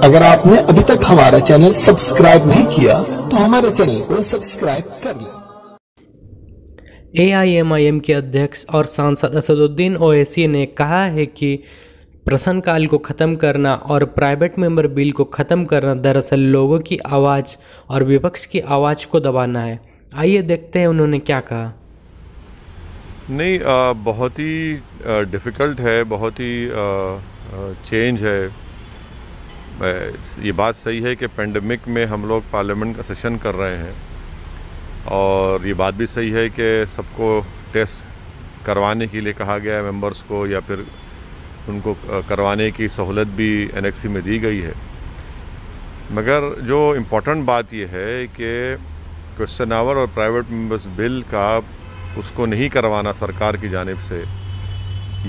अगर आपने अभी तक हमारा चैनल सब्सक्राइब नहीं किया तो हमारे चैनल को सब्सक्राइब कर लें। AIMIM के अध्यक्ष और सांसद असदुद्दीन ओवैसी ने कहा है कि प्रश्नकाल को ख़त्म करना और प्राइवेट मेंबर बिल को ख़त्म करना दरअसल लोगों की आवाज़ और विपक्ष की आवाज़ को दबाना है। आइए देखते हैं उन्होंने क्या कहा। नहीं, बहुत ही डिफ़िकल्ट है, बहुत ही चेंज है। ये बात सही है कि पेंडेमिक में हम लोग पार्लियामेंट का सेशन कर रहे हैं और ये बात भी सही है कि सबको टेस्ट करवाने के लिए कहा गया है मेंबर्स को, या फिर उनको करवाने की सहूलत भी एनेक्सी में दी गई है। मगर जो इम्पोर्टेंट बात ये है कि क्वेश्चन आवर और प्राइवेट मेंबर्स बिल का उसको नहीं करवाना सरकार की जानिब से,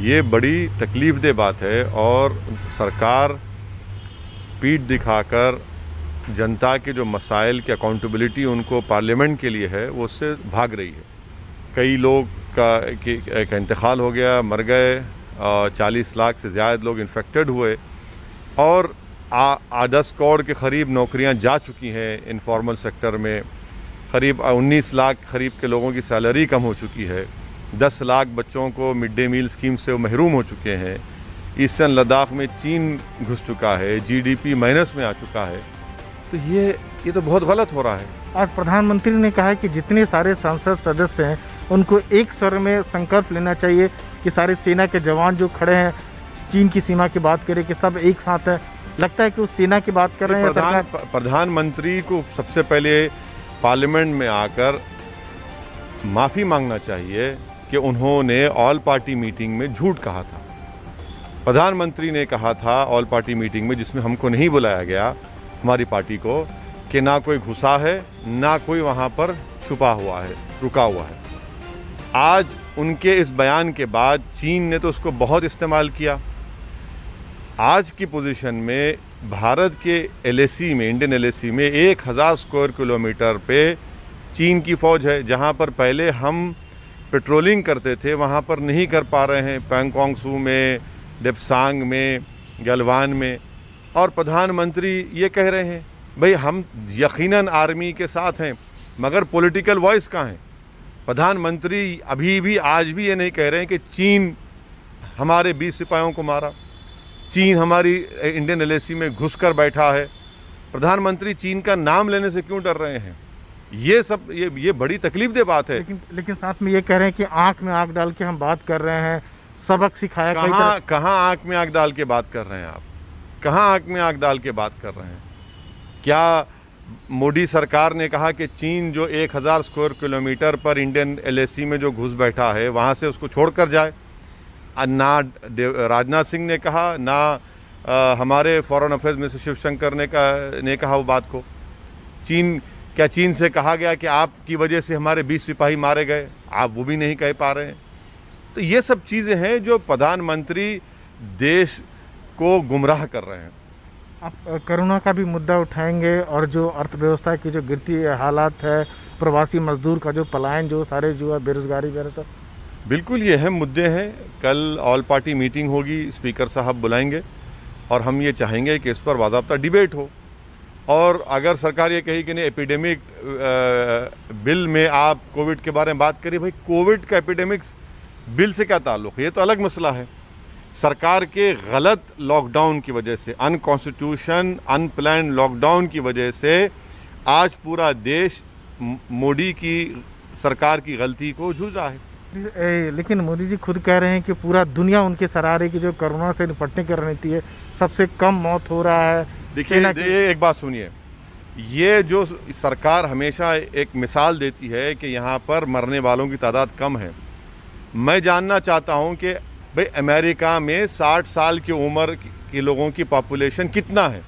ये बड़ी तकलीफ़देह बात है। और सरकार पीठ दिखाकर जनता के जो मसाइल की अकाउंटेबिलिटी उनको पार्लियामेंट के लिए है वो उससे भाग रही है। कई लोग का इंतकाल हो गया, मर गए, 40 लाख से ज़्यादा लोग इन्फेक्टेड हुए और 10 करोड़ के करीब नौकरियां जा चुकी हैं इनफॉर्मल सेक्टर में। करीब 19 लाख करीब के लोगों की सैलरी कम हो चुकी है। 10 लाख बच्चों को मिड डे मील स्कीम से वो महरूम हो चुके हैं। ईस्टर्न लद्दाख में चीन घुस चुका है, GDP माइनस में आ चुका है। तो ये तो बहुत गलत हो रहा है। आज प्रधानमंत्री ने कहा कि जितने सारे संसद सदस्य हैं उनको एक स्वर में संकल्प लेना चाहिए कि सारे सेना के जवान जो खड़े हैं, चीन की सीमा की बात करें कि सब एक साथ हैं। लगता है कि उस सेना की बात कर रहे हैं। प्रधानमंत्री को सबसे पहले पार्लियामेंट में आकर माफ़ी मांगना चाहिए कि उन्होंने ऑल पार्टी मीटिंग में झूठ कहा था। प्रधानमंत्री ने कहा था ऑल पार्टी मीटिंग में, जिसमें हमको नहीं बुलाया गया, हमारी पार्टी को, कि ना कोई घुसा है ना कोई वहाँ पर छुपा हुआ है, रुका हुआ है। आज उनके इस बयान के बाद चीन ने तो उसको बहुत इस्तेमाल किया। आज की पोजीशन में भारत के LAC में, इंडियन LAC में 1000 स्क्वायर किलोमीटर पे चीन की फ़ौज है। जहाँ पर पहले हम पेट्रोलिंग करते थे वहाँ पर नहीं कर पा रहे हैं, पैंगोंग सू में, डेप्सांग में, गलवान में। और प्रधानमंत्री ये कह रहे हैं भाई हम यकीनन आर्मी के साथ हैं, मगर पॉलिटिकल वॉइस कहाँ है? प्रधानमंत्री अभी भी आज भी ये नहीं कह रहे हैं कि चीन हमारे 20 सिपाहियों को मारा, चीन हमारी इंडियन LAC में घुसकर बैठा है। प्रधानमंत्री चीन का नाम लेने से क्यों डर रहे हैं? ये बड़ी तकलीफदेह बात है। लेकिन साथ में ये कह रहे हैं कि आंख में आंख डाल के हम बात कर रहे हैं, सबक सिखाया। कहाँ आंख में आंख डाल के बात कर रहे हैं आप? कहाँ आंख में आंख डाल के बात कर रहे हैं? क्या मोदी सरकार ने कहा कि चीन जो 1000 स्क्वायर किलोमीटर पर इंडियन LAC में जो घुस बैठा है वहाँ से उसको छोड़कर जाए? ना राजनाथ सिंह ने कहा, ना हमारे फॉरेन अफेयर्स मिनिस्टर शिवशंकर ने कहा वो बात को। क्या चीन से कहा गया कि आपकी वजह से हमारे 20 सिपाही मारे गए? आप वो भी नहीं कह पा रहे हैं। तो ये सब चीज़ें हैं जो प्रधानमंत्री देश को गुमराह कर रहे हैं। आप कोरोना का भी मुद्दा उठाएंगे और जो अर्थव्यवस्था की जो गिरती हालात है, प्रवासी मजदूर का जो पलायन, जो सारे जो है बेरोजगारी वगैरह सब, बिल्कुल ये अहम मुद्दे हैं। कल ऑल पार्टी मीटिंग होगी, स्पीकर साहब बुलाएंगे और हम ये चाहेंगे कि इस पर बाज़ाब्ता डिबेट हो। और अगर सरकार ये कही कि नहीं एपिडेमिक बिल में आप कोविड के बारे में बात करिए, भाई कोविड का एपिडेमिक्स बिल से क्या ताल्लुक़ है? ये तो अलग मसला है। सरकार के गलत लॉकडाउन की वजह से, अनकॉन्स्टिट्यूशन अनप्लान्ड लॉकडाउन की वजह से आज पूरा देश मोदी की सरकार की गलती को जूझ रहा है। लेकिन मोदी जी खुद कह रहे हैं कि पूरा दुनिया उनके सराहरे की जो कोरोना से निपटने की रणनीति है, सबसे कम मौत हो रहा है। देखिए एक बात सुनिए, ये जो सरकार हमेशा एक मिसाल देती है कि यहाँ पर मरने वालों की तादाद कम है। मैं जानना चाहता हूँ कि भाई अमेरिका में 60 साल की उम्र के लोगों की पॉपुलेशन कितना है?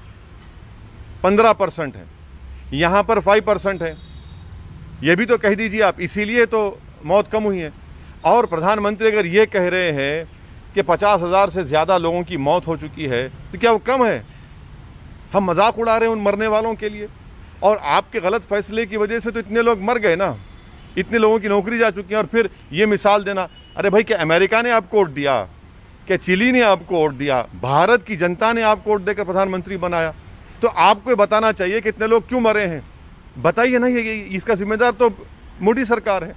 15% है। यहाँ पर 5% है। ये भी तो कह दीजिए आप, इसीलिए तो मौत कम हुई है। और प्रधानमंत्री अगर ये कह रहे हैं कि 50,000 से ज़्यादा लोगों की मौत हो चुकी है, तो क्या वो कम है? हम मजाक उड़ा रहे हैं उन मरने वालों के लिए। और आपके गलत फैसले की वजह से तो इतने लोग मर गए ना, इतने लोगों की नौकरी जा चुकी है। और फिर ये मिसाल देना, अरे भाई क्या अमेरिका ने आपको वोट दिया? क्या चिली ने आपको वोट दिया? भारत की जनता ने आपको वोट देकर प्रधानमंत्री बनाया। तो आपको ये बताना चाहिए कितने लोग क्यों मरे हैं, बताइए ना। ये इसका जिम्मेदार तो मोदी सरकार है।